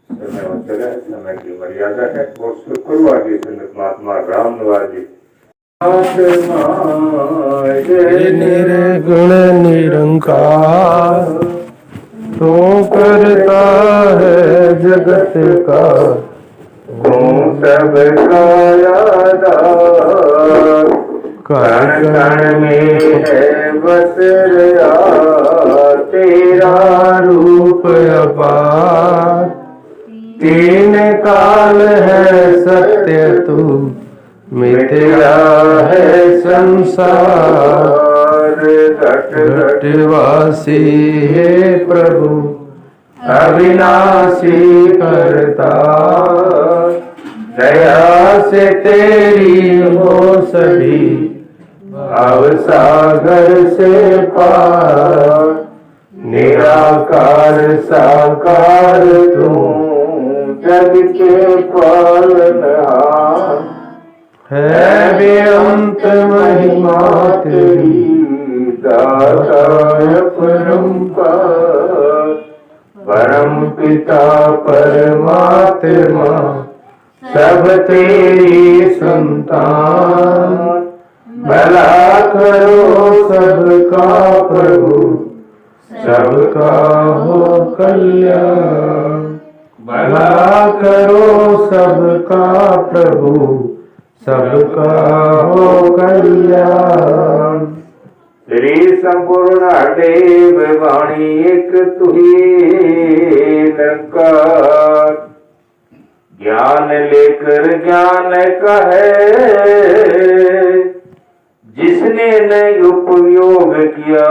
समय की मर्यादा है। बहुत शुक्रवार जी संत महात्मा राम निवाजी निर्गुण निरंकार तो करता है जगत का सब कण कण में है बस रहा तेरा रूप अपार। तीन काल है सत्य तू मिथ्या है संसार। घटवासी है प्रभु अविनाशी करता। दया से तेरी हो सभी अवसागर से पार। निराकार साकार तू जग के पालनहार। है बेअंत महिमा तेरी दाता परंपार। परम पिता परमात्मा सब तेरी संतान। भला करो सबका प्रभु सबका हो कल्याण। भला करो सबका प्रभु सबका हो कल्याण। श्री संपूर्ण देव वाणी एक तुही निरंकार। ज्ञान लेकर ज्ञान का है जिसने न उपयोग किया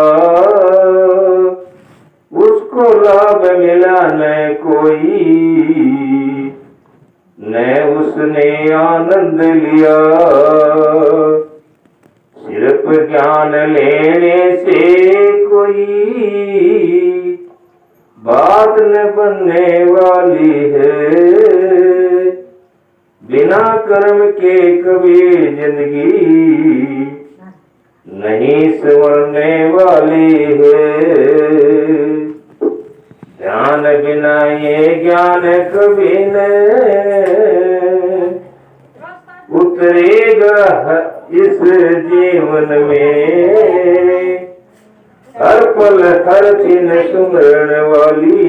उसको लाभ मिला न कोई न उसने आनंद लिया। सिर्फ ज्ञान लेने से कोई बात न बनने वाली है। बिना कर्म के कभी जिंदगी नहीं संवरने वाली है। ज्ञान बिना ये ज्ञान कभी न उतरेगा इस जीवन में। हर पल हर दिन सुमरण वाली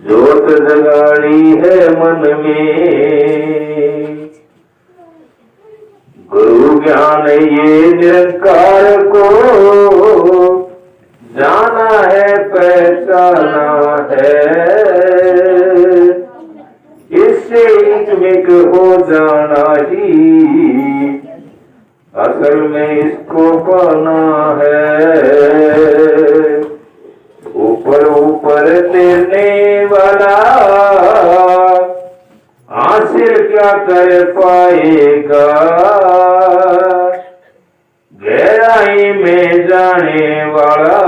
जोत जगाड़ी है मन में। गुरु ज्ञान ये निरंकार को जाना है पहचाना है। इससे एक हो जाना ही असल में इसको पाना है। ऊपर ऊपर तैरने वाला हासिल क्या कर पाएगा। गहराई में जाने वाला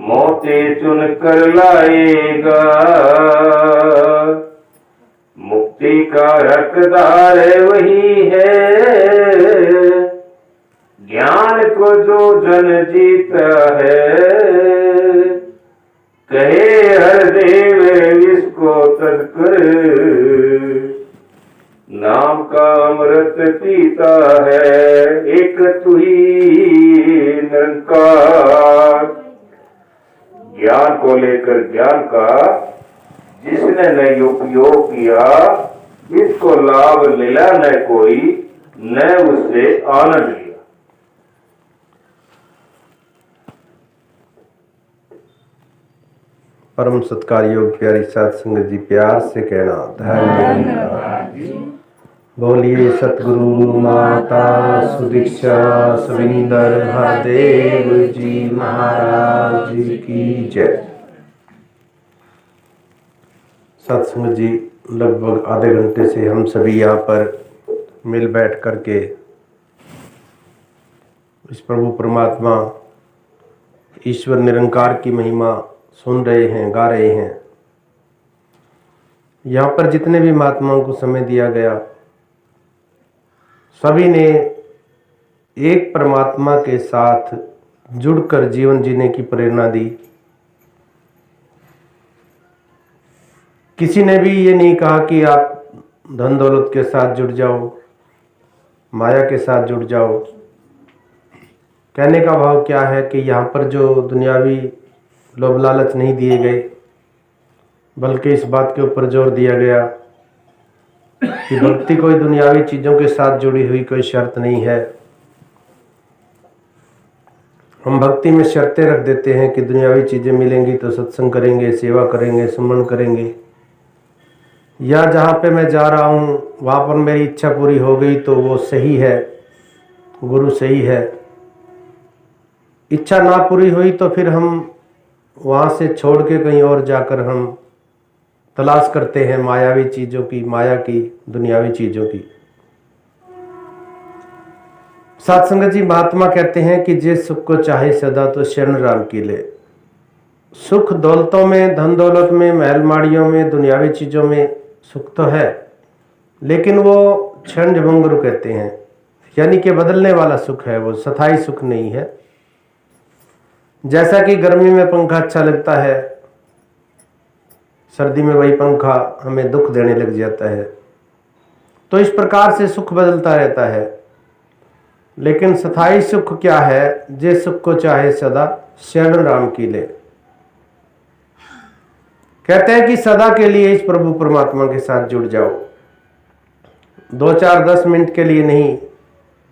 मोती चुन कर लाएगा। मुक्ति का हकदार वही है ज्ञान को जो जन जीता है। कहे हर देव इसको तत्कर नाम का अमृत पीता है। एक तू ही निरंकार। ज्ञान को लेकर ज्ञान का जिसने न उपयोग किया इसको लाभ मिला न कोई न उससे आनंद लिया। परम सत्कार योग प्यारी साध संगत जी प्यार से कहना धन्यवाद। बोलिए सतगुरु माता सुदीक्षा सविंदर हरदेव जी महाराज की जय। सत्संग जी लगभग आधे घंटे से हम सभी यहाँ पर मिल बैठ करके इस प्रभु परमात्मा ईश्वर निरंकार की महिमा सुन रहे हैं, गा रहे हैं। यहाँ पर जितने भी महात्माओं को समय दिया गया सभी ने एक परमात्मा के साथ जुड़कर जीवन जीने की प्रेरणा दी। किसी ने भी ये नहीं कहा कि आप धन दौलत के साथ जुड़ जाओ, माया के साथ जुड़ जाओ। कहने का भाव क्या है कि यहाँ पर जो दुनियावी लोभ लालच नहीं दिए गए, बल्कि इस बात के ऊपर जोर दिया गया कि भक्ति कोई दुनियावी चीज़ों के साथ जुड़ी हुई कोई शर्त नहीं है। हम भक्ति में शर्तें रख देते हैं कि दुनियावी चीज़ें मिलेंगी तो सत्संग करेंगे, सेवा करेंगे, सुमन करेंगे, या जहाँ पे मैं जा रहा हूँ वहाँ पर मेरी इच्छा पूरी हो गई तो वो सही है, गुरु सही है। इच्छा ना पूरी हुई तो फिर हम वहाँ से छोड़ के कहीं और जाकर हम तलाश करते हैं मायावी चीज़ों की, माया की, दुनियावी चीज़ों की। सत्संग जी महात्मा कहते हैं कि जे सुख को चाहे सदा तो शरण राम की ले। सुख दौलतों में, धन दौलत में, महल माड़ियों में, दुनियावी चीज़ों में सुख तो है, लेकिन वो क्षण भंगुर कहते हैं, यानी कि बदलने वाला सुख है, वो स्थायी सुख नहीं है। जैसा कि गर्मी में पंखा अच्छा लगता है, सर्दी में वही पंखा हमें दुख देने लग जाता है, तो इस प्रकार से सुख बदलता रहता है। लेकिन स्थायी सुख क्या है? जे सुख को चाहे सदा शरण राम की ले। कहते हैं कि सदा के लिए इस प्रभु परमात्मा के साथ जुड़ जाओ। 2-4 10 मिनट के लिए नहीं।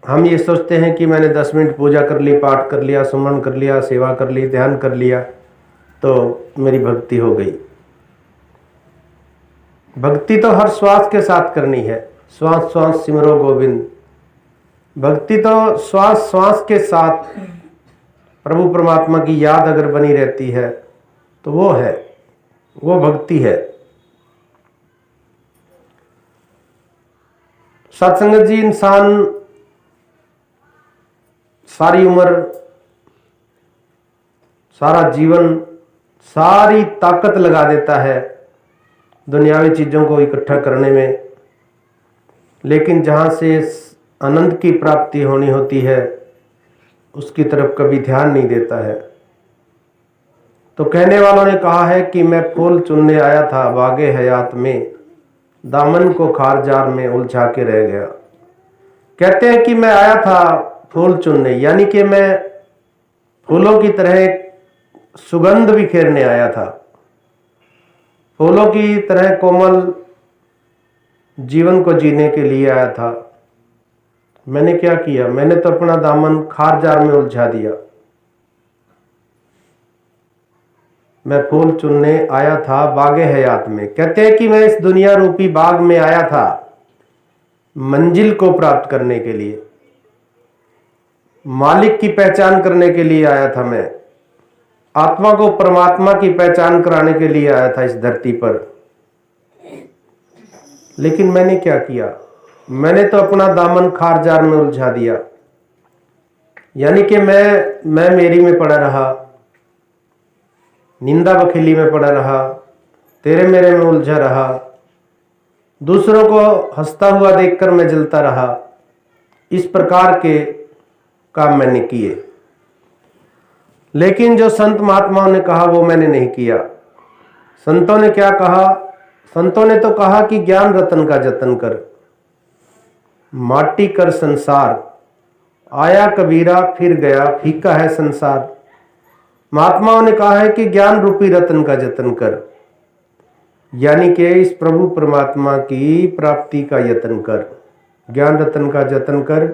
हम ये सोचते हैं कि मैंने 10 मिनट पूजा कर ली, पाठ कर लिया, सुमन कर लिया, सेवा कर ली, ध्यान कर लिया तो मेरी भक्ति हो गई। भक्ति तो हर श्वास के साथ करनी है। श्वास श्वास सिमरो गोविंद। भक्ति तो श्वास श्वास के साथ प्रभु परमात्मा की याद अगर बनी रहती है तो वो है, वो भक्ति है। सत्संगत जी, इंसान सारी उम्र, सारा जीवन, सारी ताकत लगा देता है दुनियावी चीज़ों को इकट्ठा करने में, लेकिन जहाँ से आनंद की प्राप्ति होनी होती है उसकी तरफ कभी ध्यान नहीं देता है। तो कहने वालों ने कहा है कि मैं फूल चुनने आया था बागे हयात में, दामन को खार जार में उलझा के रह गया। कहते हैं कि मैं आया था फूल चुनने, यानी कि मैं फूलों की तरह सुगंध बिखेरने आया था, फूलों की तरह कोमल जीवन को जीने के लिए आया था। मैंने क्या किया? मैंने तो अपना दामन खार जार में उलझा दिया। मैं फूल चुनने आया था बागे हयात में। कहते हैं कि मैं इस दुनिया रूपी बाग में आया था मंजिल को प्राप्त करने के लिए, मालिक की पहचान करने के लिए आया था। मैं आत्मा को परमात्मा की पहचान कराने के लिए आया था इस धरती पर। लेकिन मैंने क्या किया? मैंने तो अपना दामन खार जार में उलझा दिया, यानी कि मैं मेरी में पड़ा रहा, निंदा बखेली में पड़ा रहा, तेरे मेरे में उलझा रहा, दूसरों को हंसता हुआ देखकर मैं जलता रहा। इस प्रकार के काम मैंने किए, लेकिन जो संत महात्माओं ने कहा वो मैंने नहीं किया। संतों ने क्या कहा? संतों ने तो कहा कि ज्ञान रतन का जतन कर, माटी कर संसार, आया कबीरा फिर गया फीका है संसार। महात्माओं ने कहा है कि ज्ञान रूपी रतन का जतन कर, यानी कि इस प्रभु परमात्मा की प्राप्ति का यत्न कर। ज्ञान रतन का जतन कर,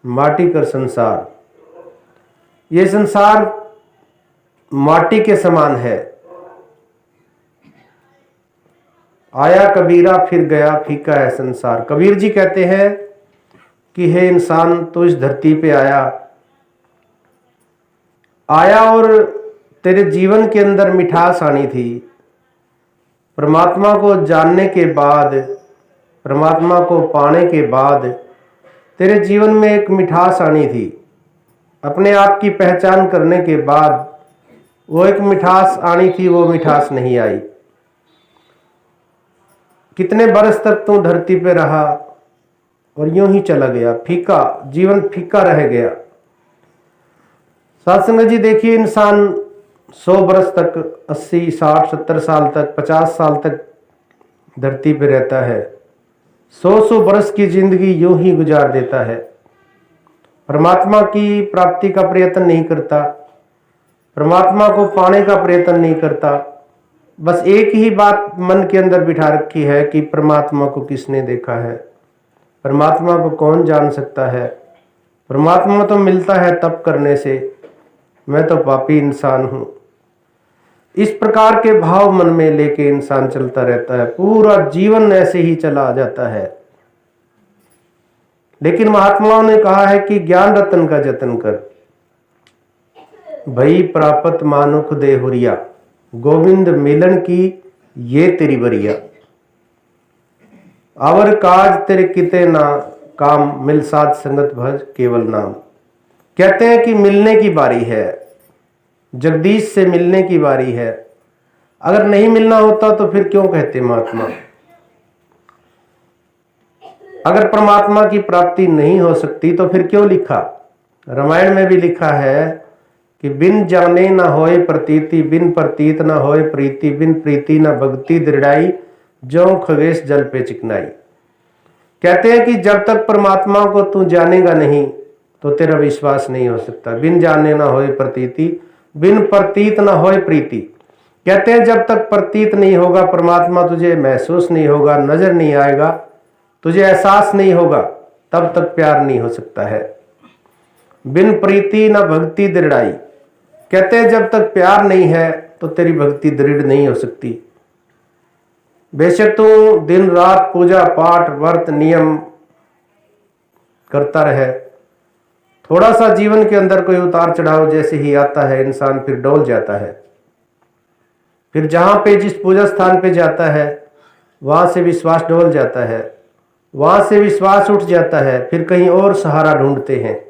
माटी कर संसार। ये संसार माटी के समान है। आया कबीरा फिर गया फीका है संसार। कबीर जी कहते हैं कि हे इंसान, तो इस धरती पे आया और तेरे जीवन के अंदर मिठास आनी थी। परमात्मा को जानने के बाद, परमात्मा को पाने के बाद तेरे जीवन में एक मिठास आनी थी। अपने आप की पहचान करने के बाद वो एक मिठास आनी थी, वो मिठास नहीं आई। कितने बरस तक तू धरती पे रहा और यूं ही चला गया, फीका जीवन फीका रह गया। सत्संग जी देखिए, इंसान 100 बरस तक, 80, 60, 70 साल तक, 50 साल तक धरती पे रहता है, 100 बरस की जिंदगी यूं ही गुजार देता है, परमात्मा की प्राप्ति का प्रयत्न नहीं करता, परमात्मा को पाने का प्रयत्न नहीं करता। बस एक ही बात मन के अंदर बिठा रखी है कि परमात्मा को किसने देखा है, परमात्मा को कौन जान सकता है, परमात्मा तो मिलता है तप करने से, मैं तो पापी इंसान हूं। इस प्रकार के भाव मन में लेके इंसान चलता रहता है, पूरा जीवन ऐसे ही चला जाता है। लेकिन महात्माओं ने कहा है कि ज्ञान रतन का जतन कर, भई प्राप्त मानुख देहुरिया, गोविंद मिलन की ये तेरी बरिया, अवर काज तेरे किते ना काम, मिल साध संगत भज केवल नाम। कहते हैं कि मिलने की बारी है, जगदीश से मिलने की बारी है। अगर नहीं मिलना होता तो फिर क्यों कहते महात्मा? अगर परमात्मा की प्राप्ति नहीं हो सकती तो फिर क्यों लिखा? रामायण में भी लिखा है कि बिन जाने ना होए प्रतीति, बिन प्रतीत ना होए प्रीति, बिन प्रीति ना भक्ति दृढ़ाई, जो खगेश जल पे चिकनाई। कहते हैं कि जब तक परमात्मा को तू जानेगा नहीं तो तेरा विश्वास नहीं हो सकता। बिन जाने ना होए प्रतीति, बिन प्रतीत ना होए प्रीति। कहते हैं जब तक प्रतीत नहीं होगा परमात्मा, तुझे महसूस नहीं होगा, नजर नहीं आएगा, तुझे एहसास नहीं होगा, तब तक प्यार नहीं हो सकता है। बिन प्रीति न भक्ति दृढ़ाई। कहते हैं जब तक प्यार नहीं है तो तेरी भक्ति दृढ़ नहीं हो सकती। बेशक तू दिन रात पूजा पाठ व्रत नियम करता रहे, थोड़ा सा जीवन के अंदर कोई उतार चढ़ाव जैसे ही आता है, इंसान फिर डोल जाता है। फिर जहां पे जिस पूजा स्थान पे जाता है वहां से विश्वास डोल जाता है, वहां से विश्वास उठ जाता है, फिर कहीं और सहारा ढूंढते हैं।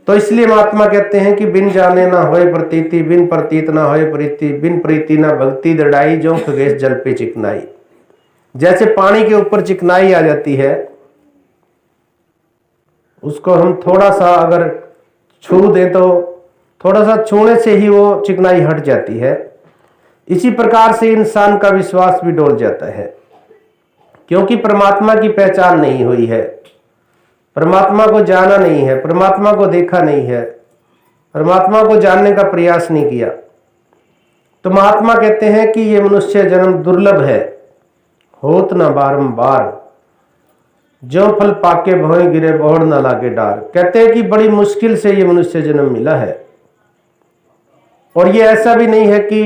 तो इसलिए महात्मा कहते हैं कि बिन जाने ना होए प्रतीति, बिन प्रतीत ना होए प्रीति, बिन प्रीति ना भक्ति दृढ़ाई, जो खगेश जल पे चिकनाई। जैसे पानी के ऊपर चिकनाई आ जाती है, उसको हम थोड़ा सा अगर छू दें तो थोड़ा सा छूने से ही वो चिकनाई हट जाती है। इसी प्रकार से इंसान का विश्वास भी डोल जाता है, क्योंकि परमात्मा की पहचान नहीं हुई है, परमात्मा को जाना नहीं है, परमात्मा को देखा नहीं है, परमात्मा को जानने का प्रयास नहीं किया। तो महात्मा कहते हैं कि ये मनुष्य जन्म दुर्लभ है, होत न बारंबार, जो फल पाके भोए गिरे बहुड़ न लागे डार। कहते हैं कि बड़ी मुश्किल से ये मनुष्य जन्म मिला है, और ये ऐसा भी नहीं है कि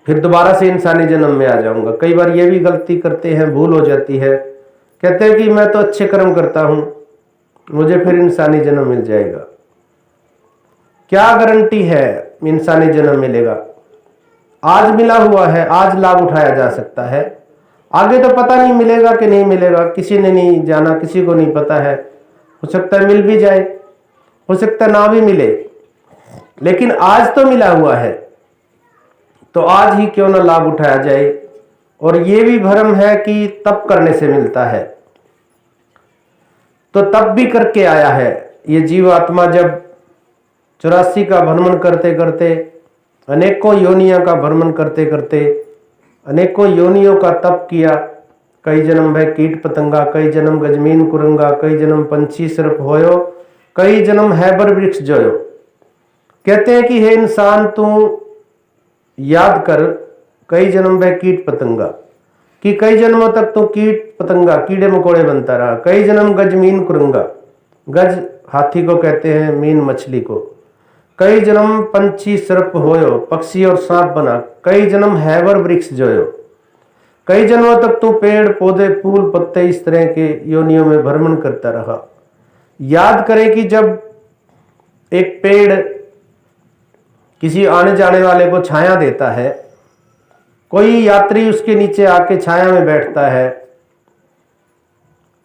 फिर दोबारा से इंसानी जन्म में आ जाऊंगा। कई बार ये भी गलती करते हैं, भूल हो जाती है, कहते हैं कि मैं तो अच्छे कर्म करता हूं, मुझे फिर इंसानी जन्म मिल जाएगा। क्या गारंटी है इंसानी जन्म मिलेगा? आज मिला हुआ है, आज लाभ उठाया जा सकता है, आगे तो पता नहीं मिलेगा कि नहीं मिलेगा, किसी ने नहीं जाना, किसी को नहीं पता है। हो सकता है मिल भी जाए, हो सकता है ना भी मिले, लेकिन आज तो मिला हुआ है, तो आज ही क्यों ना लाभ उठाया जाए। और ये भी भ्रम है कि तप करने से मिलता है, तो तप भी करके आया है ये जीवात्मा। जब 84 का भ्रमण करते करते, अनेकों योनियों का भ्रमण करते करते, अनेकों योनियों का तप किया, कई जन्म भय कीट पतंगा, कई जन्म गजमीन कुरंगा, कई जन्म पंछी सर्प होयो, कई जन्म हैबर वृक्ष जोयो। कहते हैं कि हे इंसान तू याद कर, कई जन्म भय कीट पतंगा, कि कई जन्मों तक तो कीट पतंगा कीड़े मकोड़े बनता रहा। कई जन्म गज मीन कुरंगा, गज हाथी को कहते हैं, मीन मछली को। कई जन्म पंछी सर्प होयो, पक्षी और सांप बना। कई जन्म हैवर वृक्ष जोयो, कई जन्मों तक तो पेड़ पौधे फूल पत्ते इस तरह के योनियों में भ्रमण करता रहा। याद करें कि जब एक पेड़ किसी आने जाने वाले को छाया देता है, कोई यात्री उसके नीचे आके छाया में बैठता है,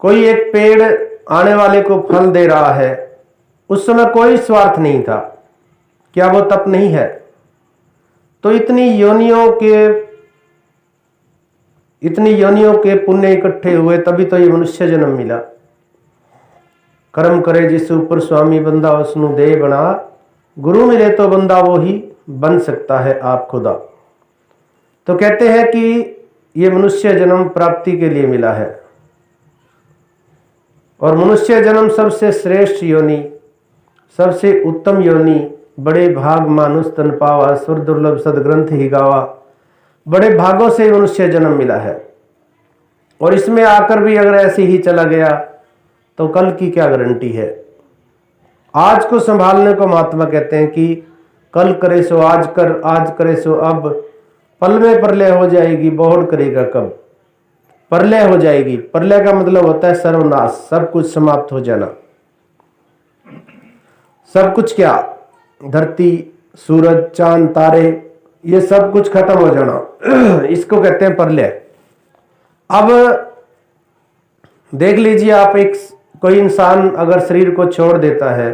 कोई एक पेड़ आने वाले को फल दे रहा है, उस समय कोई स्वार्थ नहीं था। क्या वो तप नहीं है? तो इतनी योनियों के पुण्य इकट्ठे हुए तभी तो ये मनुष्य जन्म मिला। कर्म करे जिस ऊपर स्वामी बंदा उसनु दे बना, गुरु मिले तो बंदा वो ही बन सकता है आप खुदा। तो कहते हैं कि ये मनुष्य जन्म प्राप्ति के लिए मिला है, और मनुष्य जन्म सबसे श्रेष्ठ योनि, सबसे उत्तम योनि, बड़े भाग मानुष तन पावा, सुर दुर्लभ सदग्रंथ ही गावा। बड़े भागों से मनुष्य जन्म मिला है, और इसमें आकर भी अगर ऐसे ही चला गया तो कल की क्या गारंटी है। आज को संभालने को महात्मा कहते हैं कि कल करे सो आज कर, आज करे सो अब, पल में प्रलय हो जाएगी, बहुड़ करेगा कब। प्रलय हो जाएगी, प्रलय का मतलब होता है सर्वनाश, सब कुछ समाप्त हो जाना। सब कुछ क्या, धरती, सूरज, चांद, तारे, ये सब कुछ खत्म हो जाना, इसको कहते हैं प्रलय। अब देख लीजिए आप, कोई इंसान अगर शरीर को छोड़ देता है,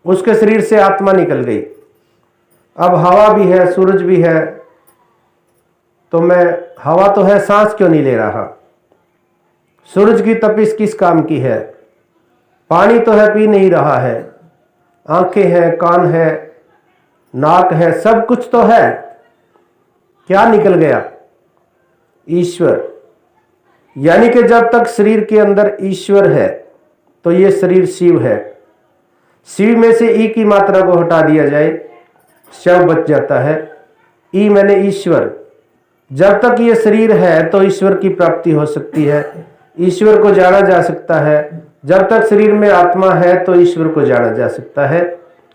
उसके शरीर से आत्मा निकल गई। अब हवा भी है, सूरज भी है, तो मैं हवा तो है, सांस क्यों नहीं ले रहा। सूरज की तपिश किस काम की है, पानी तो है, पी नहीं रहा है। आंखें हैं, कान है, नाक है, सब कुछ तो है, क्या निकल गया, ईश्वर। यानी कि जब तक शरीर के अंदर ईश्वर है तो ये शरीर शिव है। शिव में से ई की मात्रा को हटा दिया जाए, शव बच जाता है। ई मैंने ईश्वर। जब तक ये शरीर है तो ईश्वर की प्राप्ति हो सकती है, ईश्वर को जाना जा सकता है। जब तक शरीर में आत्मा है तो ईश्वर को जाना जा सकता है।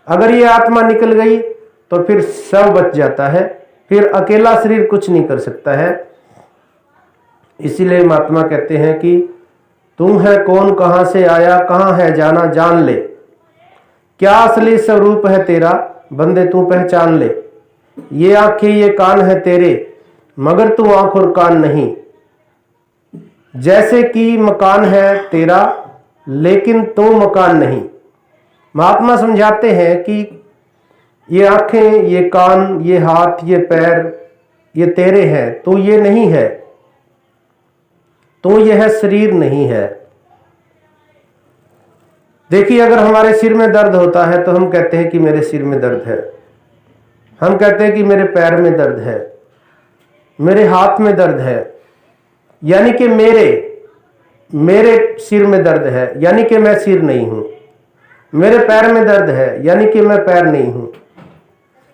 अगर ये आत्मा निकल गई तो फिर शव बच जाता है, फिर अकेला शरीर कुछ नहीं कर सकता है। इसीलिए महात्मा कहते हैं कि तुम है कौन, कहां से आया, कहां है जाना, जान ले। क्या असली स्वरूप है तेरा, बंदे तू पहचान ले। ये आंखें ये कान है तेरे, मगर तू आंख और कान नहीं। जैसे कि मकान है तेरा, लेकिन तू मकान नहीं। महात्मा समझाते हैं कि ये आंखें, ये कान, ये हाथ, ये पैर, ये तेरे हैं, तो ये नहीं है, तो यह शरीर नहीं है। देखिए, अगर हमारे सिर में दर्द होता है तो हम कहते हैं कि मेरे सिर में दर्द है, हम कहते हैं कि मेरे पैर में दर्द है, मेरे हाथ में दर्द है, यानी कि मेरे सिर में दर्द है, यानी कि मैं सिर नहीं हूं। मेरे पैर में दर्द है, यानी कि मैं पैर नहीं हूं।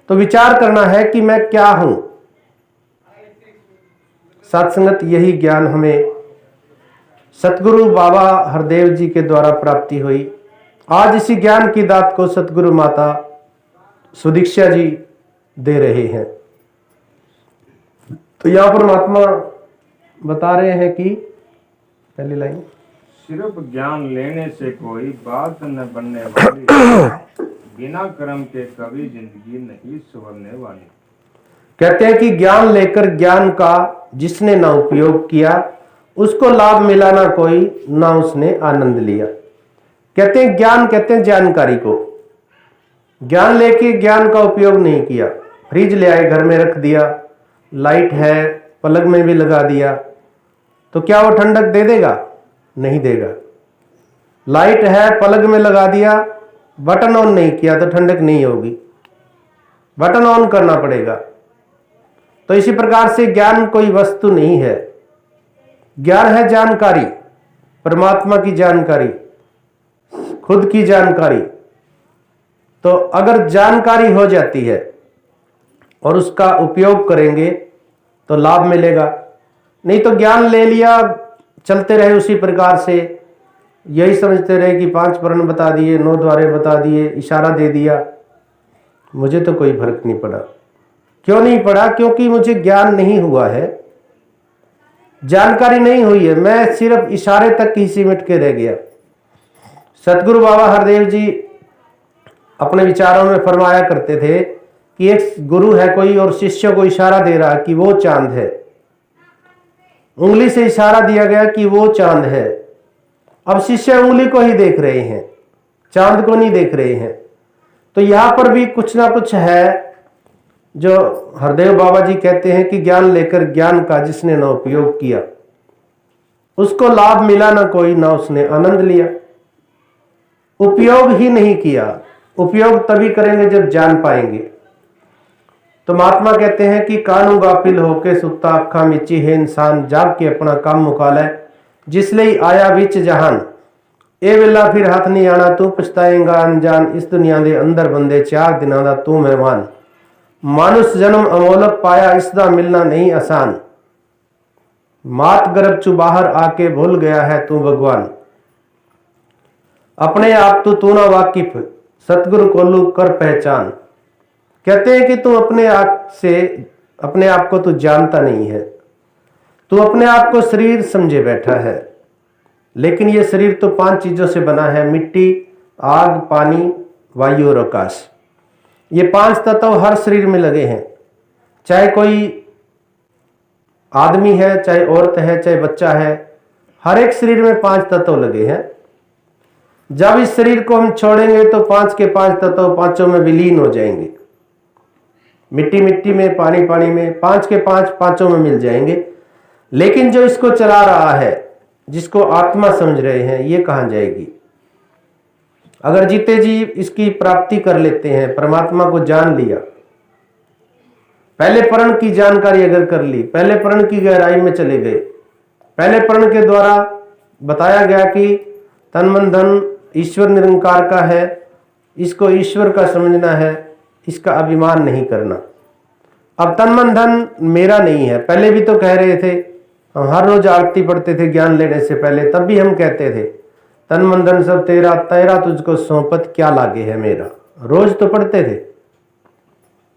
तो विचार करना है कि मैं क्या हूं। सत्संगत यही ज्ञान हमें सतगुरु बाबा हरदेव जी के द्वारा प्राप्ति हुई। आज इसी ज्ञान की दात को सतगुरु माता सुदीक्षा जी दे रहे हैं। तो यहां पर महात्मा बता रहे हैं कि पहली लाइन, सिर्फ ज्ञान लेने से कोई बात न बनने वाली, बिना कर्म के कभी जिंदगी नहीं संवरने वाली। कहते हैं कि ज्ञान लेकर ज्ञान का जिसने ना उपयोग किया, उसको लाभ मिला ना कोई, ना उसने आनंद लिया। कहते हैं ज्ञान, कहते हैं जानकारी को। ज्ञान लेके ज्ञान का उपयोग नहीं किया, फ्रिज ले आए, घर में रख दिया, लाइट है, पलग में भी लगा दिया, तो क्या वो ठंडक दे देगा? नहीं देगा। लाइट है, पलग में लगा दिया, बटन ऑन नहीं किया तो ठंडक नहीं होगी, बटन ऑन करना पड़ेगा। तो इसी प्रकार से ज्ञान कोई वस्तु नहीं है, ज्ञान है जानकारी, परमात्मा की जानकारी, खुद की जानकारी। तो अगर जानकारी हो जाती है और उसका उपयोग करेंगे तो लाभ मिलेगा। नहीं तो ज्ञान ले लिया, चलते रहे उसी प्रकार से, यही समझते रहे कि 5 वर्ण बता दिए, 9 द्वारे बता दिए, इशारा दे दिया, मुझे तो कोई फर्क नहीं पड़ा। क्यों नहीं पड़ा? क्योंकि मुझे ज्ञान नहीं हुआ है, जानकारी नहीं हुई है, मैं सिर्फ इशारे तक ही सिमट के रह गया। सतगुरु बाबा हरदेव जी अपने विचारों में फरमाया करते थे कि एक गुरु है कोई और शिष्य को इशारा दे रहा कि वो चांद है, उंगली से इशारा दिया गया कि वो चांद है। अब शिष्य उंगली को ही देख रहे हैं, चांद को नहीं देख रहे हैं। तो यहां पर भी कुछ ना कुछ है जो हरदेव बाबा जी कहते हैं कि ज्ञान लेकर ज्ञान का जिसने ना उपयोग किया, उसको लाभ मिला ना कोई, ना उसने आनंद लिया। उपयोग ही नहीं किया। उपयोग तभी करेंगे जब जान पाएंगे। तो महात्मा कहते हैं कि कानू गाफिल होके सुता अखा मिची है इंसान, जाग के अपना काम मुका लै जिसलिए आया विच जहान। ए वेला फिर हाथ नहीं आना, तू पछताएगा अनजान। इस दुनिया के अंदर बंदे 4 दिनों का तू मेहमान। मानुष जन्म अमोलक पाया, इसका मिलना नहीं आसान। मात गर्भ चू बाहर आके भूल गया है तू भगवान। अपने आप तू ना वाकिफ, सतगुरु कोलू कर पहचान। कहते हैं कि तू अपने आप को तू जानता नहीं है। तू अपने आप को शरीर समझे बैठा है, लेकिन ये शरीर तो 5 चीजों से बना है, मिट्टी, आग, पानी, वायु और आकाश। ये 5 तत्व हर शरीर में लगे हैं। चाहे कोई आदमी है, चाहे औरत है, चाहे बच्चा है, हर एक शरीर में 5 तत्व लगे हैं। जब इस शरीर को हम छोड़ेंगे तो 5 के 5 तत्व 5 में विलीन हो जाएंगे। मिट्टी मिट्टी में, पानी पानी में, 5 के 5 5 में मिल जाएंगे। लेकिन जो इसको चला रहा है, जिसको आत्मा समझ रहे हैं, ये कहां जाएगी? अगर जीते जी इसकी प्राप्ति कर लेते हैं, परमात्मा को जान लिया, पहले प्रण की जानकारी अगर कर ली, पहले प्रण की गहराई में चले गए, पहले प्रण के द्वारा बताया गया कि तन मन धन ईश्वर निरंकार का है, इसको ईश्वर का समझना है, इसका अभिमान नहीं करना। अब तन मन धन मेरा नहीं है। पहले भी तो कह रहे थे, हम हर रोज आरती पढ़ते थे ज्ञान लेने से पहले, तब भी हम कहते थे तन मन धन सब तेरा, तेरा तुझको सौंपत क्या लागे है मेरा। रोज तो पढ़ते थे,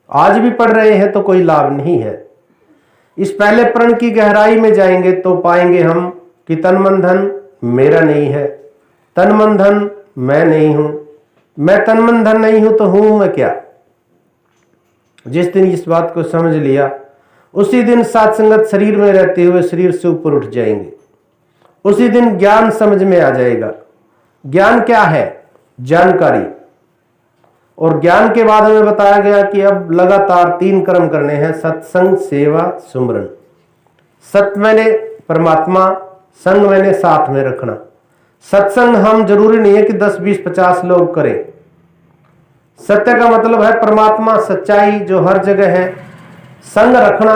आज भी पढ़ रहे हैं तो कोई लाभ नहीं है। इस पहले प्रण की गहराई में जाएंगे तो पाएंगे हम कि तन मन धन मेरा नहीं है, तन मन धन मैं नहीं हूं। मैं तन मन धन नहीं हूं तो हूं मैं क्या? जिस दिन इस बात को समझ लिया, उसी दिन सात संगत शरीर में रहते हुए शरीर से ऊपर उठ जाएंगे। उसी दिन ज्ञान समझ में आ जाएगा। ज्ञान क्या है? जानकारी। और ज्ञान के बाद हमें बताया गया कि अब लगातार 3 कर्म करने हैं, सत्संग, सेवा, सुमरन। सत्य मैंने परमात्मा, संग मैंने साथ में रखना। सत्संग हम जरूरी नहीं है कि 10 20 50 लोग करें। सत्य का मतलब है परमात्मा, सच्चाई जो हर जगह है। संग रखना,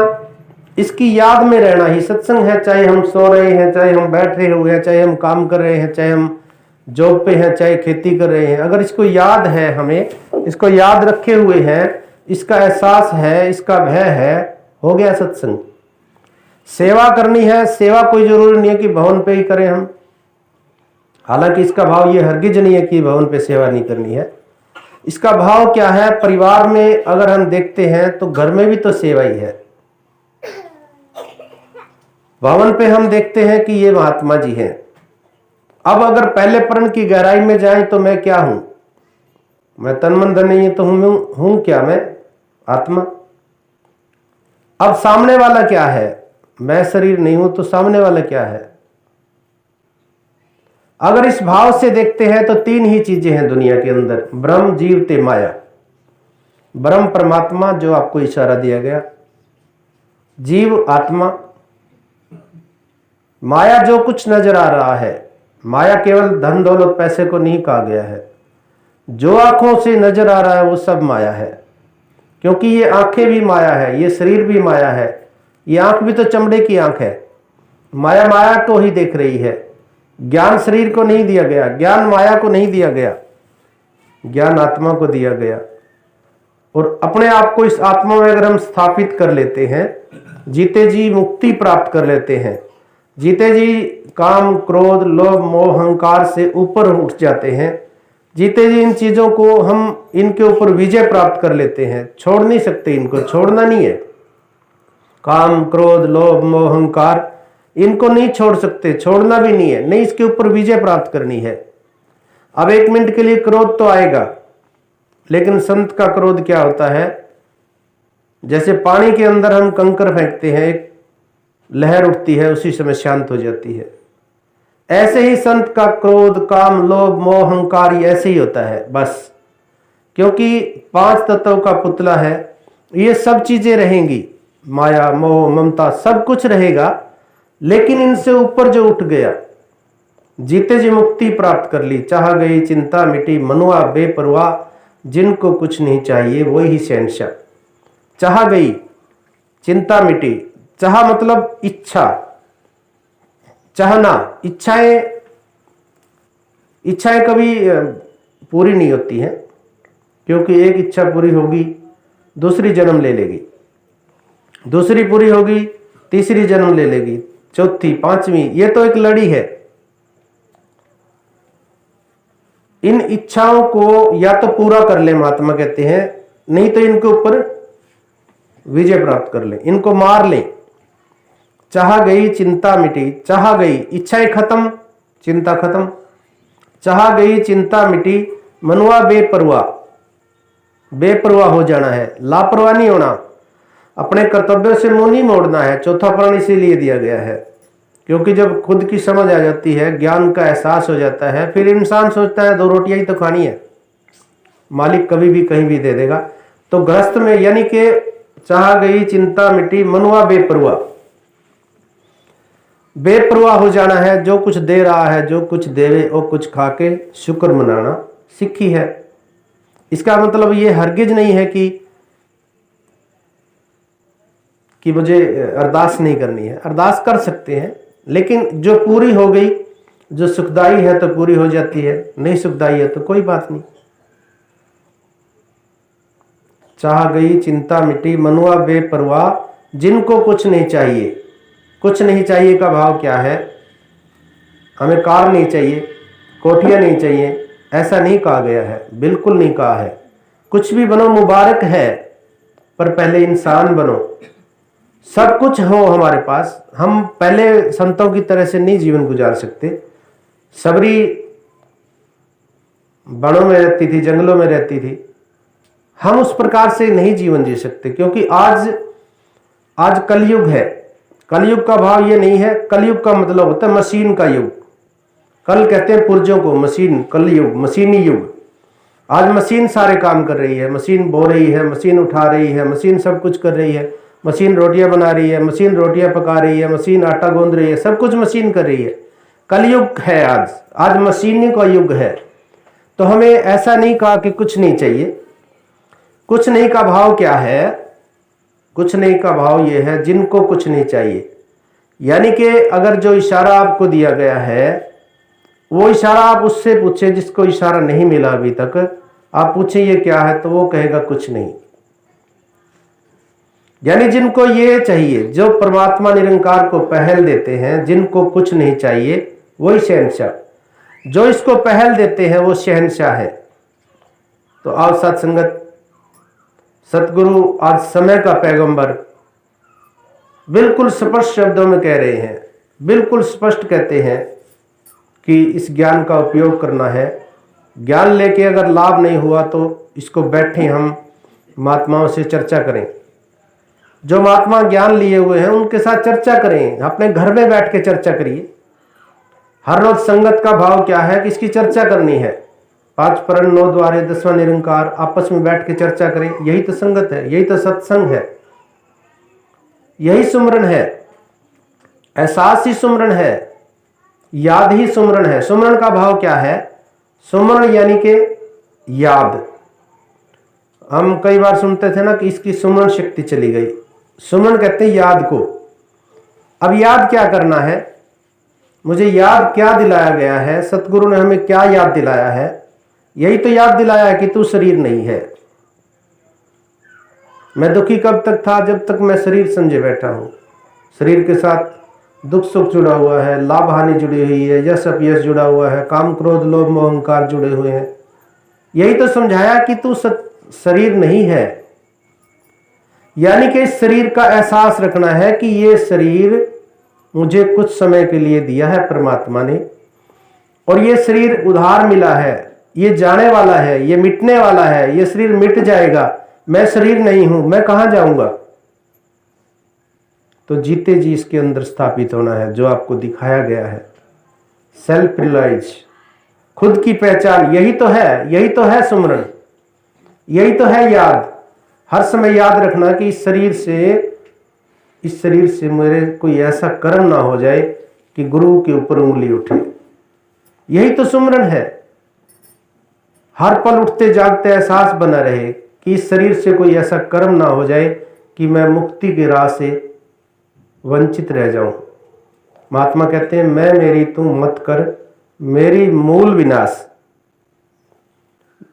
इसकी याद में रहना ही सत्संग है। चाहे हम सो रहे हैं, चाहे हम बैठे हुए हैं, चाहे हम काम कर रहे हैं, चाहे हम जॉब पे हैं, चाहे खेती कर रहे हैं, अगर इसको याद है, हमें इसको याद रखे हुए हैं, इसका एहसास है, इसका भय है, हो गया सत्संग। सेवा करनी है। सेवा कोई जरूरी नहीं है कि भवन पे ही करें हम, हालांकि इसका भाव ये हरगिज नहीं है कि भवन पे सेवा नहीं करनी है। इसका भाव क्या है? परिवार में अगर हम देखते हैं तो घर में भी तो सेवा ही है। भवन पे हम देखते हैं कि ये महात्मा जी हैं। अब अगर पहले प्रण की गहराई में जाएं तो मैं क्या हूं? मैं तन मन धन नहीं तो हूं क्या? मैं आत्मा। अब सामने वाला क्या है? मैं शरीर नहीं हूं तो सामने वाला क्या है? अगर इस भाव से देखते हैं तो 3 ही चीजें हैं दुनिया के अंदर, ब्रह्म, जीव ते माया। ब्रह्म परमात्मा जो आपको इशारा दिया गया, जीव आत्मा, माया जो कुछ नजर आ रहा है। माया केवल धन दौलत पैसे को नहीं कहा गया है। जो आंखों से नजर आ रहा है वो सब माया है, क्योंकि ये आंखें भी माया है, ये शरीर भी माया है, ये आंख भी तो चमड़े की आंख है। माया माया को ही देख रही है। ज्ञान शरीर को नहीं दिया गया, ज्ञान माया को नहीं दिया गया, ज्ञान आत्मा को दिया गया। और अपने आप को इस आत्मा में अगर हम स्थापित कर लेते हैं, जीते जी मुक्ति प्राप्त कर लेते हैं, जीते जी काम, क्रोध, लोभ, मोह, अहंकार से ऊपर उठ जाते हैं, जीते जी इन चीजों को हम इनके ऊपर विजय प्राप्त कर लेते हैं। छोड़ नहीं सकते, इनको छोड़ना नहीं है। काम, क्रोध, लोभ, मोह, अहंकार, इनको नहीं छोड़ सकते, छोड़ना भी नहीं है, नहीं इसके ऊपर विजय प्राप्त करनी है। अब 1 मिनट के लिए क्रोध तो आएगा, लेकिन संत का क्रोध क्या होता है? जैसे पानी के अंदर हम कंकर फेंकते हैं, एक लहर उठती है, उसी समय शांत हो जाती है। ऐसे ही संत का क्रोध, काम, लोभ, मोह, अहंकार ये ऐसे ही होता है बस। क्योंकि 5 तत्व का पुतला है, ये सब चीजें रहेंगी, माया, मोह, ममता सब कुछ रहेगा, लेकिन इनसे ऊपर जो उठ गया, जीते जी मुक्ति प्राप्त कर ली, चाह गई चिंता मिटी, मनुआ बेपरवाह, जिनको कुछ नहीं चाहिए वही शहंशाह। चाह गई चिंता मिटी। चाह मतलब इच्छा, चाहना। इच्छाएं कभी पूरी नहीं होती हैं, क्योंकि एक इच्छा पूरी होगी दूसरी जन्म ले लेगी, दूसरी पूरी होगी तीसरी जन्म ले लेगी, चौथी, पांचवी, ये तो एक लड़ी है। इन इच्छाओं को या तो पूरा कर ले, महात्मा कहते हैं, नहीं तो इनके ऊपर विजय प्राप्त कर ले, इनको मार ले। चाह गई चिंता मिटी, चाह गई इच्छाएं खत्म, चिंता खत्म। चाह गई चिंता मिटी, मनुआ बेपरवाह। बेपरवाह हो जाना है, लापरवाह नहीं होना, अपने कर्तव्यों से मुंह नहीं मोड़ना है। चौथा प्राण इसीलिए दिया गया है, क्योंकि जब खुद की समझ आ जाती है, ज्ञान का एहसास हो जाता है, फिर इंसान सोचता है 2 रोटियां ही तो खानी है, मालिक कभी भी कहीं भी दे देगा। तो गृहस्थ में यानी कि चाह गई चिंता मिटी, मनुआ बेपरवाह। बेपरवाह हो जाना है, जो कुछ दे रहा है, जो कुछ देवे वो कुछ खा के शुक्र मनाना सीखी है। इसका मतलब ये हरगिज नहीं है कि मुझे अरदास नहीं करनी है, अरदास कर सकते हैं, लेकिन जो पूरी हो गई, जो सुखदाई है तो पूरी हो जाती है, नहीं सुखदाई है तो कोई बात नहीं। चाह गई चिंता मिटी, मनुआ बेपरवाह, जिनको कुछ नहीं चाहिए। कुछ नहीं चाहिए का भाव क्या है? हमें कार नहीं चाहिए, कोठियां नहीं चाहिए, ऐसा नहीं कहा गया है, बिल्कुल नहीं कहा है। कुछ भी बनो मुबारक है, पर पहले इंसान बनो। सब कुछ हो हमारे पास, हम पहले संतों की तरह से नहीं जीवन गुजार सकते। सबरी वनों में रहती थी, जंगलों में रहती थी, हम उस प्रकार से नहीं जीवन जी सकते, क्योंकि आज कलयुग है। कलयुग का भाव ये नहीं है, कलयुग का मतलब होता है मशीन का युग। कल कहते हैं पुर्जों को मशीन, कलयुग मशीनी युग। आज मशीन सारे काम कर रही है, मशीन बो रही है, मशीन उठा रही है, मशीन सब कुछ कर रही है, मशीन रोटियां बना रही है, मशीन रोटियां पका रही है, मशीन आटा गूंद रही है, सब कुछ मशीन कर रही है। कलयुग है आज मशीनी का युग है। तो हमें ऐसा नहीं कहा कि कुछ नहीं चाहिए। कुछ नहीं का भाव क्या है? कुछ नहीं का भाव ये है जिनको कुछ नहीं चाहिए। यानी कि अगर जो इशारा आपको दिया गया है, वो इशारा आप उससे पूछे जिसको इशारा नहीं मिला अभी तक, आप पूछे ये क्या है, तो वो कहेगा कुछ नहीं। यानी जिनको ये चाहिए, जो परमात्मा निरंकार को पहल देते हैं, जिनको कुछ नहीं चाहिए वही शहंशाह। जो इसको पहल देते हैं वो शहंशाह है। तो आओ सत्संगत, सतगुरु आज समय का पैगंबर बिल्कुल स्पष्ट शब्दों में कह रहे हैं, बिल्कुल स्पष्ट कहते हैं कि इस ज्ञान का उपयोग करना है। ज्ञान लेके अगर लाभ नहीं हुआ तो इसको बैठे हम महात्माओं से चर्चा करें। जो महात्मा ज्ञान लिए हुए हैं उनके साथ चर्चा करें, अपने घर में बैठ के चर्चा करिए। हर रोज संगत का भाव क्या है कि इसकी चर्चा करनी है। 5 परण 9 द्वारे 10वां निरंकार, आपस में बैठ के चर्चा करें। यही तो संगत है, यही तो सत्संग है, यही सुमरन है, एहसास ही सुमरन है, याद ही सुमरन है। सुमरन का भाव क्या है? सुमरन यानी कि याद। हम कई बार सुनते थे ना कि इसकी सुमरन शक्ति चली गई। सुमरन कहते हैं याद को। अब याद क्या करना है? मुझे याद क्या दिलाया गया है? सतगुरु ने हमें क्या याद दिलाया है? यही तो याद दिलाया है कि तू शरीर नहीं है। मैं दुखी कब तक था? जब तक मैं शरीर समझे बैठा हूं। शरीर के साथ दुख सुख जुड़ा हुआ है, लाभ हानि जुड़ी हुई है, यश अपयश जुड़ा हुआ है, काम क्रोध लोभ मोह अहंकार जुड़े हुए हैं। यही तो समझाया कि तू शरीर नहीं है। यानी कि इस शरीर का एहसास रखना है कि ये शरीर मुझे कुछ समय के लिए दिया है परमात्मा ने, और ये शरीर उधार मिला है, ये जाने वाला है, ये मिटने वाला है, ये शरीर मिट जाएगा। मैं शरीर नहीं हूं, मैं कहां जाऊंगा? तो जीते जी इसके अंदर स्थापित होना है, जो आपको दिखाया गया है। सेल्फ रियलाइज, खुद की पहचान, यही तो है, यही तो है सुमरन, यही तो है याद। हर समय याद रखना कि इस शरीर से मेरे कोई ऐसा कर्म ना हो जाए कि गुरु के ऊपर उंगली उठे। यही तो सुमरन है। हर पल उठते जागते एहसास बना रहे कि इस शरीर से कोई ऐसा कर्म ना हो जाए कि मैं मुक्ति के राह से वंचित रह जाऊं। महात्मा कहते हैं मैं मेरी तू मत कर मेरी मूल विनाश।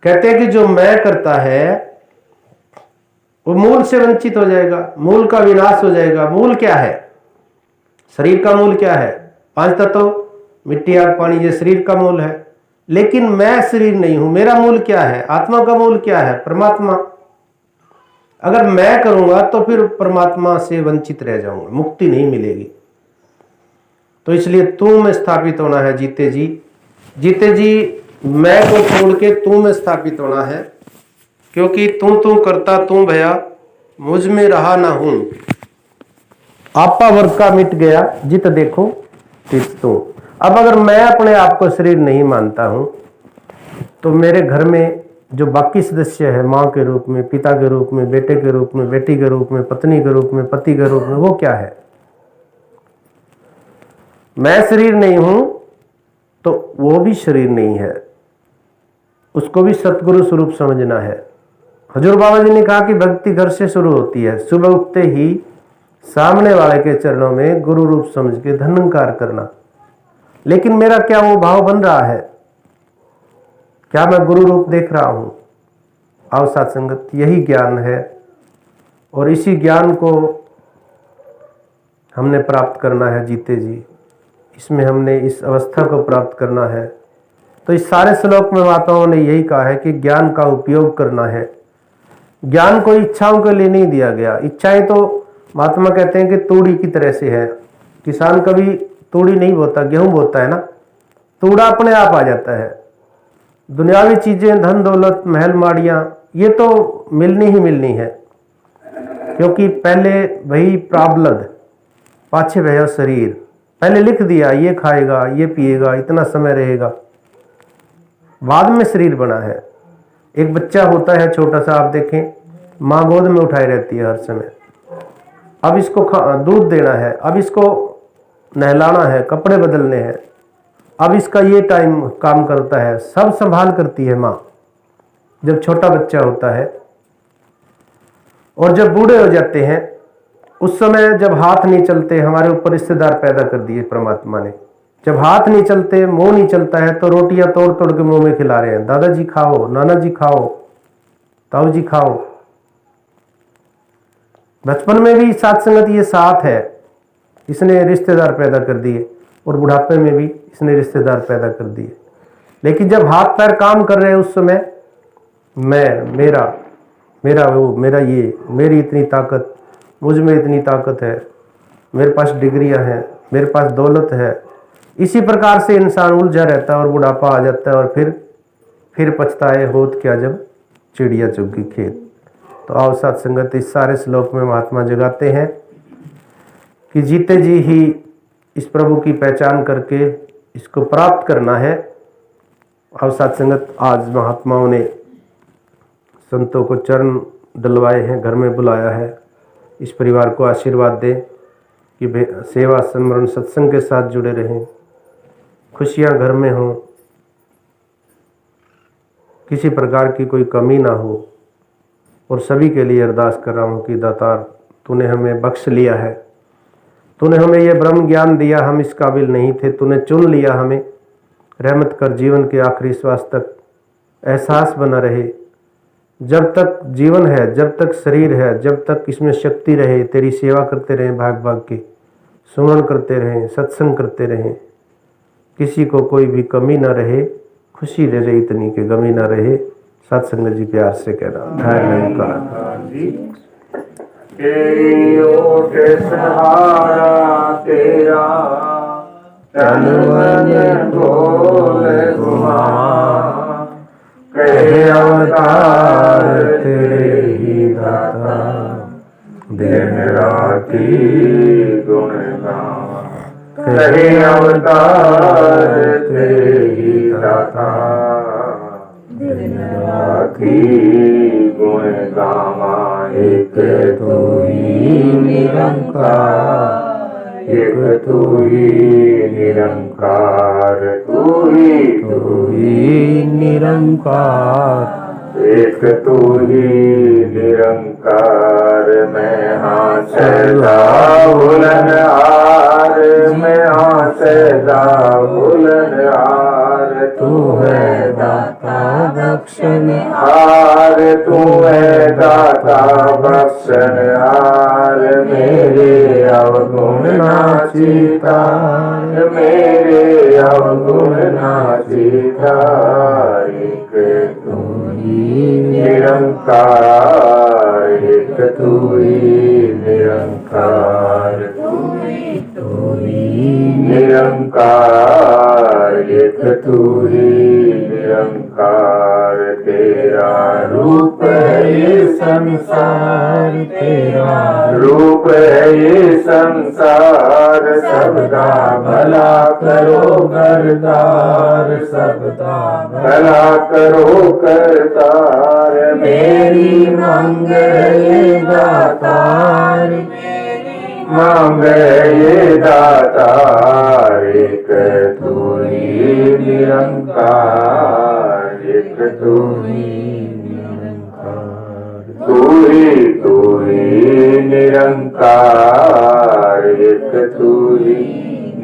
कहते हैं कि जो मैं करता है वो मूल से वंचित हो जाएगा, मूल का विनाश हो जाएगा। मूल क्या है? शरीर का मूल क्या है? 5 तत्व मिट्टी आग पानी, ये शरीर का मूल है। लेकिन मैं शरीर नहीं हूं। मेरा मूल क्या है? आत्मा का मूल क्या है? परमात्मा। अगर मैं करूंगा तो फिर परमात्मा से वंचित रह जाऊंगा, मुक्ति नहीं मिलेगी। तो इसलिए तू में स्थापित होना है जीते जी। जीते जी मैं को छोड़ के तू में स्थापित होना है, क्योंकि तू करता तू भया मुझ में रहा ना हूं। आपा वर्ग का मिट गया जित देखो तित तू। अब अगर मैं अपने आप को शरीर नहीं मानता हूं तो मेरे घर में जो बाकी सदस्य है, माँ के रूप में, पिता के रूप में, बेटे के रूप में, बेटी के रूप में, पत्नी के रूप में, पति के रूप में, वो क्या है? मैं शरीर नहीं हूं तो वो भी शरीर नहीं है, उसको भी सतगुरु स्वरूप समझना है। हजूर बाबा जी ने कहा कि भक्ति घर से शुरू होती है। सुबह उठते ही सामने वाले के चरणों में गुरु रूप समझ के धन्यवाद करना। लेकिन मेरा क्या वो भाव बन रहा है? क्या मैं गुरु रूप देख रहा हूं? आओ साथ संगत, यही ज्ञान है और इसी ज्ञान को हमने प्राप्त करना है जीते जी। इसमें हमने इस अवस्था को प्राप्त करना है। तो इस सारे श्लोक में माताओं ने यही कहा है कि ज्ञान का उपयोग करना है। ज्ञान को इच्छाओं के लिए नहीं दिया गया। इच्छाएं तो महात्मा कहते हैं कि तूड़ी की तरह से है। किसान कभी तूड़ी नहीं बोता, गेहूं बोता है ना, तूड़ा अपने आप आ जाता है। दुनियावी चीजें, धन दौलत, महल माड़ियां, ये तो मिलनी ही मिलनी है, क्योंकि पहले वही प्राब्लद, पाछे वह शरीर। पहले लिख दिया ये खाएगा, ये पिएगा, इतना समय रहेगा, बाद में शरीर बना है। एक बच्चा होता है छोटा सा, आप देखें, माँ गोद में उठाई रहती है हर समय। अब इसको दूध देना है, अब इसको नहलाना है, कपड़े बदलने हैं, अब इसका ये टाइम काम करता है, सब संभाल करती है माँ जब छोटा बच्चा होता है। और जब बूढ़े हो जाते हैं उस समय जब हाथ नहीं चलते, हमारे ऊपर रिश्तेदार पैदा कर दिए परमात्मा ने। जब हाथ नहीं चलते, मुंह नहीं चलता है, तो रोटियां तोड़ तोड़ के मुंह में खिला रहे हैं। दादाजी खाओ, नाना जी खाओ, ताऊ जी खाओ। बचपन में भी साथ संगत ये साथ है, इसने रिश्तेदार पैदा कर दिए, और बुढ़ापे में भी इसने रिश्तेदार पैदा कर दिए। लेकिन जब हाथ पैर काम कर रहे हैं उस समय मैं, मेरा वो, मेरा ये, मेरी इतनी ताकत, मुझ में इतनी ताकत है, मेरे पास डिग्रियां हैं, मेरे पास दौलत है। इसी प्रकार से इंसान उलझा रहता है और बुढ़ापा आ जाता है, और फिर पछताए होत क्या जब चिड़िया चुग खेत। तो आओ साथ संगत, इस सारे श्लोक में महात्मा जगाते हैं कि जीते जी ही इस प्रभु की पहचान करके इसको प्राप्त करना है। आओ साथ संगत, आज महात्माओं ने संतों को चरण डलवाए हैं, घर में बुलाया है। इस परिवार को आशीर्वाद दें कि सेवा स्मरण सत्संग के साथ जुड़े रहें, खुशियां घर में हों, किसी प्रकार की कोई कमी ना हो। और सभी के लिए अरदास कर रहा हूँ कि दातार, तूने हमें बख्श लिया है, तूने हमें ये ब्रह्म ज्ञान दिया, हम इस काबिल नहीं थे, तूने चुन लिया हमें। रहमत कर, जीवन के आखिरी श्वास तक एहसास बना रहे, जब तक जीवन है, जब तक शरीर है, जब तक इसमें शक्ति रहे, तेरी सेवा करते रहें, भाग भाग के सुमरण करते रहें, सत्संग करते रहें, किसी को कोई भी कमी ना रहे, खुशी दे दे इतनी कि गमी ना रहे। सत्संग जी प्यार से कहना धन्यवाद। सहारा तेरा तन मन बोल घुमा, कहे अवतार तेरे ही दाता, दिन राती गुण गावा। कहे अवतार तेरे ही दाता, दिन राती गुण गावा। एक तू ही निरंकार, एक तू ही निरंकार, तू ही निरंकार, एक तू ही निरंकार, मैं हाँ सदा बुलनहार, मैं हाँ सदा बुलनहार। तू है दाता बख्शनहार, तू है दाता बख्शनहार। मेरे अवगुण नाचितार, मेरे अवगुण नाचितार। एक तू ही निरंकार, एक तू ही निरंकार, तू ही निरंकार, एक तू ही निरंकार। तेरा रूप है ये संसार, तेरा रूप है ये संसार। सबका भला करो करतार, सबका भला करो करतार। मेरी मांग ये दातार, मांग ये दातार। एक तू ही निरंकार, एक तू ही निरंकार, तू ही निरंकार, एक तू ही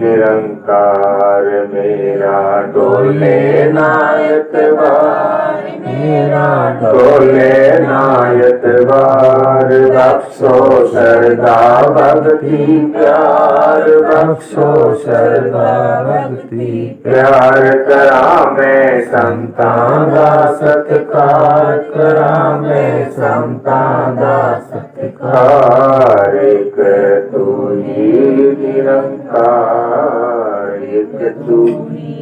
निरंकार। मेरा डोले नायतवार, मेरा डोले नायतवार। बख्शो श्रद्धा भक्ति प्यार, बख्शो श्रद्धा भक्ति प्यार। करा मैं संतान दा सत्कार, करा मैं संतान दा सत्कार। एक तू ही निरंकार, एक तू ही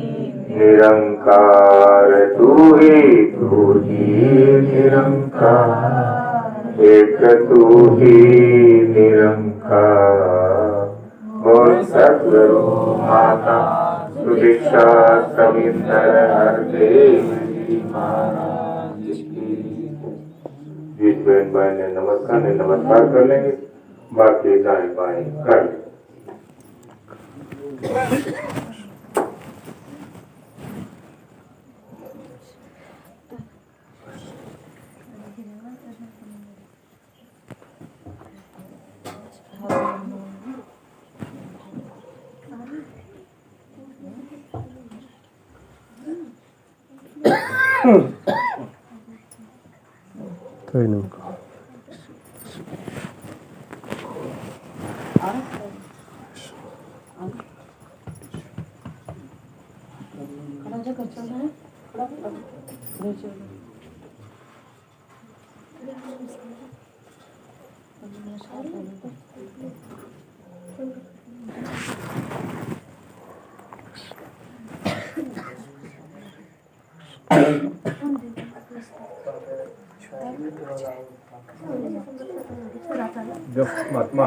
निरंकार, तू ही निरंकार, एक तू ही निरंकार। बोल सद्गुरु माता सुदीक्षा सविंदर हरदेव जी महाराज की। जिस बहन भाई ने नमस्कार कर लेंगे, बाकी दाएं बाएं कर लेंगे। कोई नहीं। जो महात्मा